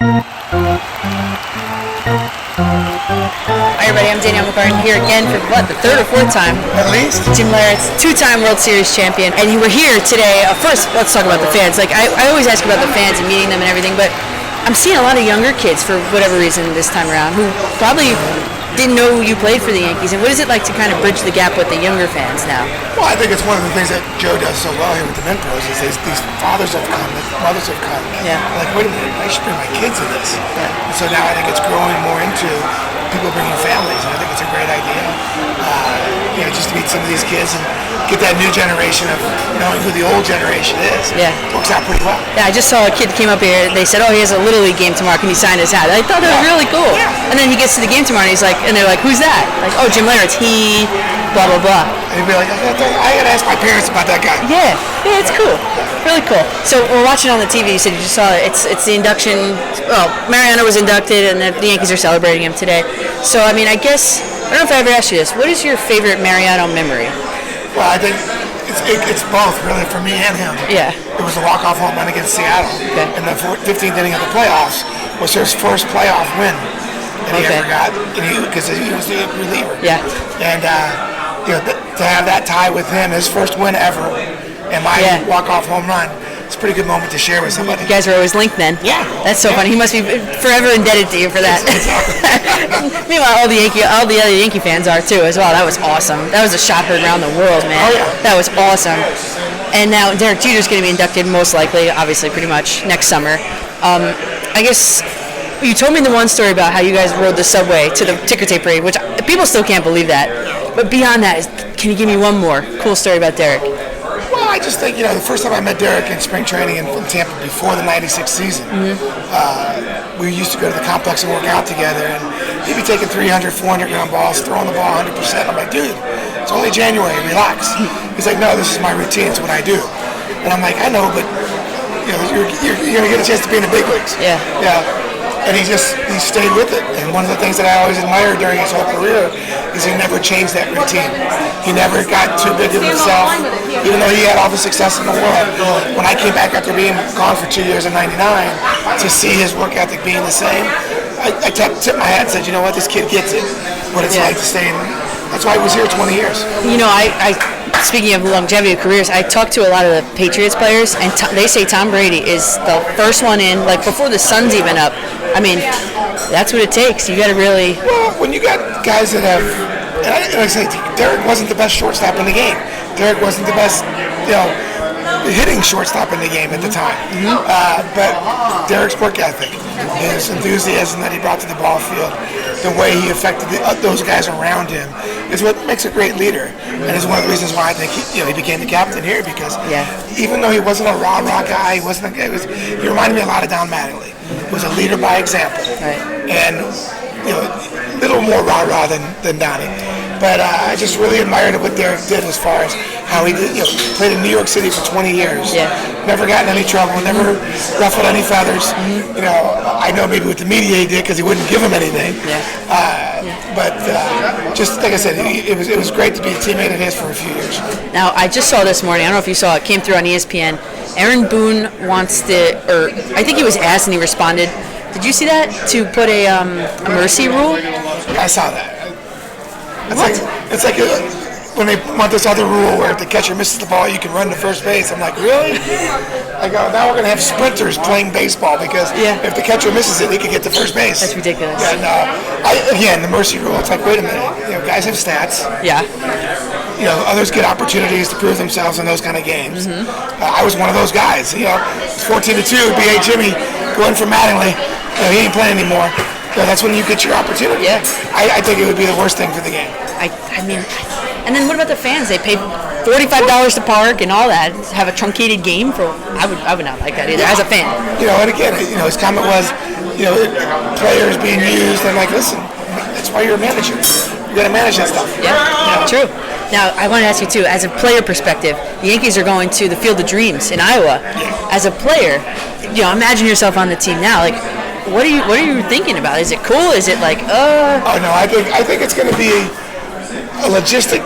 Hi everybody, I'm Danielle McCartan here again for the third or fourth time. At least. Jim Leyrtiz, two-time World Series champion, and we're here today. First, let's talk about the fans. Like I always ask about the fans and meeting them and everything, but I'm seeing a lot of younger kids for whatever reason this time around who probably didn't know you played for the Yankees. And what is it like to kind of bridge the gap with the younger fans now? Well, I think it's one of the things that Joe does so well here with the MintPros is these fathers have come, mothers have come. Yeah. Like, wait a minute, I should bring my kids in this. Yeah. And so now I think it's growing more into people bringing families, and I think it's a great idea. Just to meet some of these kids and get that new generation of knowing who the old generation is. Yeah. Works out pretty well. Yeah, I just saw a kid came up here. They said, "Oh, he has a Little League game tomorrow. Can you sign his hat?" I thought that was really cool. Yeah. And then he gets to the game tomorrow, and they're like, "Who's that?" Like, "Oh, Jim Leyrtiz. He, blah blah blah." And he'd be like, I gotta ask my parents about that guy. Yeah, it's cool, really cool. So we're watching on the TV. You said you just saw it. It's the induction. Well, Mariano was inducted, and the Yankees are celebrating him today. So I mean, I guess I don't know if I ever asked you this. What is your favorite Mariano memory? Well, I think it's both, really, for me and him. Yeah. It was a walk-off home run against Seattle. Okay. In the 15th inning of the playoffs was his first playoff win that he ever got, because he was the reliever. Yeah. And to have that tie with him, his first win ever, and my walk-off home run, it's a pretty good moment to share with somebody. You guys are always linked then. Yeah. That's so funny. He must be forever indebted to you for that. Meanwhile, all the other Yankee fans are too as well. That was awesome. That was a shot heard around the world, man. Oh yeah. That was awesome. And now Derek Jeter's going to be inducted most likely, obviously, pretty much next summer. I guess you told me the one story about how you guys rode the subway to the ticker tape parade, which people still can't believe that. But beyond that, can you give me one more cool story about Derek? Well, I just think, the first time I met Derek in spring training in Tampa before the '96 season, we used to go to the complex and work out together, and he'd be taking 300, 400 ground balls, throwing the ball 100%. I'm like, dude, it's only January, relax. He's like, no, this is my routine, it's what I do. And I'm like, I know, but you're going to get a chance to be in the big leagues. Yeah. Yeah. And he stayed with it. And one of the things that I always admired during his whole career is he never changed that routine. He never got too big of himself, even though he had all the success in the world. When I came back after being gone for 2 years in '99, to see his work ethic being the same, I tipped my hat and said, you know what, this kid gets it, what it's like to stay in. That's why he was here 20 years. Speaking of longevity of careers, I talked to a lot of the Patriots players, and they say Tom Brady is the first one in, like before the sun's even up. I mean, that's what it takes. You got to really. Well, when you got guys that have, and I say, Derek wasn't the best shortstop in the game. Derek wasn't the best, hitting shortstop in the game at the time. But Derek's work ethic, his enthusiasm that he brought to the ball field, the way he affected those guys around him, is what makes a great leader, and is one of the reasons why I think he became the captain here. Because even though he wasn't a rah guy, he reminded me a lot of Don Mattingly. He was a leader by example, and a little more rah than Donnie. But I just really admired what Derek did as far as how he did, played in New York City for 20 years. Yeah. Never got in any trouble, never ruffled any feathers. I know maybe with the media he did because he wouldn't give him anything. But just like I said, it was great to be a teammate of his for a few years. Now, I just saw this morning, I don't know if you saw it, came through on ESPN. Aaron Boone wants to, or I think he was asked and he responded. Did you see that? To put a mercy rule? I saw that. It's like when they want this other rule where if the catcher misses the ball, you can run to first base. I'm like, really? I go, now we're going to have sprinters playing baseball because if the catcher misses it, he can get to first base. That's ridiculous. And again, the mercy rule, it's like, wait a minute. Guys have stats. Yeah. Others get opportunities to prove themselves in those kind of games. I was one of those guys. 14-2, B.A. Jimmy going for Mattingly. He ain't playing anymore. That's when you get your opportunity. Yeah. I think it would be the worst thing for the game. I mean, and then what about the fans? They pay $45 to park and all that. Have a truncated game for. I would not like that either as a fan. And again, his comment was, players being used. I'm like, listen, that's why you're a manager. You got to manage that stuff. Yeah. True. Now, I want to ask you too, as a player perspective, the Yankees are going to the Field of Dreams in Iowa. As a player, imagine yourself on the team now. Like, what are you thinking about? Is it cool? Is it like, Oh no, I think it's going to be a logistic.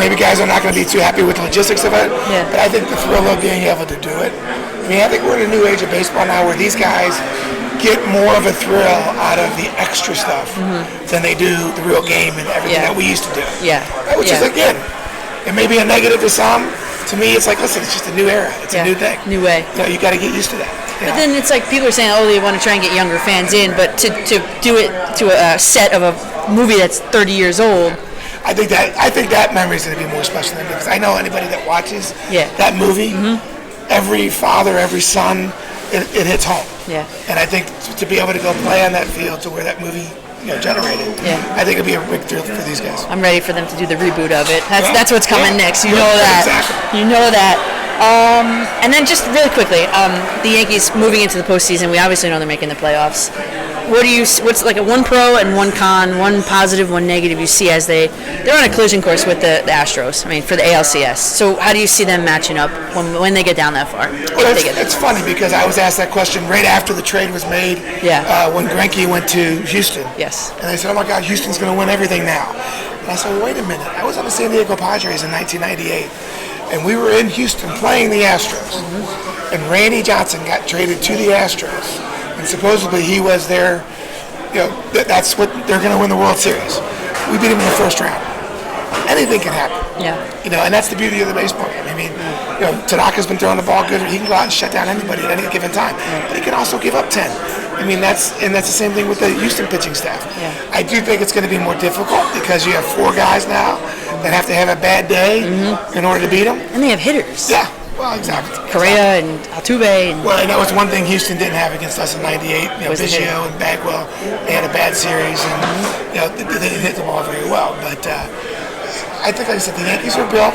Maybe guys are not going to be too happy with the logistics of it. Yeah. But I think the thrill of being able to do it. I mean, I think we're in a new age of baseball now where these guys get more of a thrill out of the extra stuff than they do the real game and everything that we used to do. Yeah. Which is, again, it may be a negative to some. To me, it's like, listen, it's just a new era. It's a new thing. New way. You got to get used to that. But then it's like people are saying, oh, they want to try and get younger fans in, but to do it to a set of a movie that's 30 years old. I think that memory is going to be more special than me, because I know anybody that watches that movie, every father, every son, it hits home. Yeah. And I think to be able to go play on that field to where that movie generated, I think it'd be a big thrill for these guys. I'm ready for them to do the reboot of it. That's what's coming next. You know that. Exactly. You know that. And then just really quickly, the Yankees moving into the postseason. We obviously know they're making the playoffs. What's like a one pro and one con, one positive, one negative you see as they're on a collision course with the Astros? I mean, for the ALCS. So how do you see them matching up when they get down that far? Well, it's funny because I was asked that question right after the trade was made. When Yankee went to Houston. Yes. And they said, "Oh my God, Houston's going to win everything now." And I said, well, "Wait a minute. I was on the San Diego Padres in 1998, and we were in Houston playing the Astros, and Randy Johnson got traded to the Astros." And supposedly he was their, that's what they're going to win the World Series. We beat him in the first round. Anything can happen. Yeah. And that's the beauty of the baseball game. I mean, Tanaka's been throwing the ball good. He can go out and shut down anybody at any given time. But he can also give up 10. I mean, that's the same thing with the Houston pitching staff. Yeah. I do think it's going to be more difficult because you have 4 guys now that have to have a bad day in order to beat them. And they have hitters. Yeah. Well, exactly. Correa and Altuve. Well, that was one thing Houston didn't have against us in '98. Biggio and Bagwell, they had a bad series, and they didn't hit the ball very well. But I think, like I said, the Yankees are built.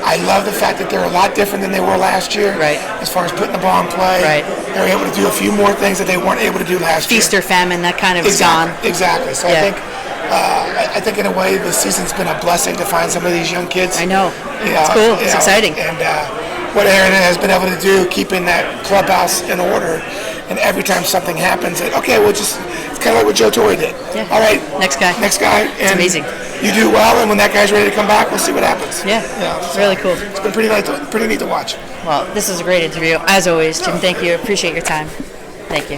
I love the fact that they're a lot different than they were last year. Right. As far as putting the ball in play. Right. They're able to do a few more things that they weren't able to do last year. Feast or famine, that kind of is gone. Exactly. So I think in a way the season's been a blessing to find some of these young kids. I know. It's cool. It's exciting. And what Aaron has been able to do, keeping that clubhouse in order, and every time something happens, it's kind of like what Joe Torre did. Yeah. All right. Next guy. And it's amazing. You do well, and when that guy's ready to come back, we'll see what happens. Yeah. It's really cool. It's been pretty neat to watch. Well, this is a great interview. As always, Jim, thank you. Appreciate your time. Thank you.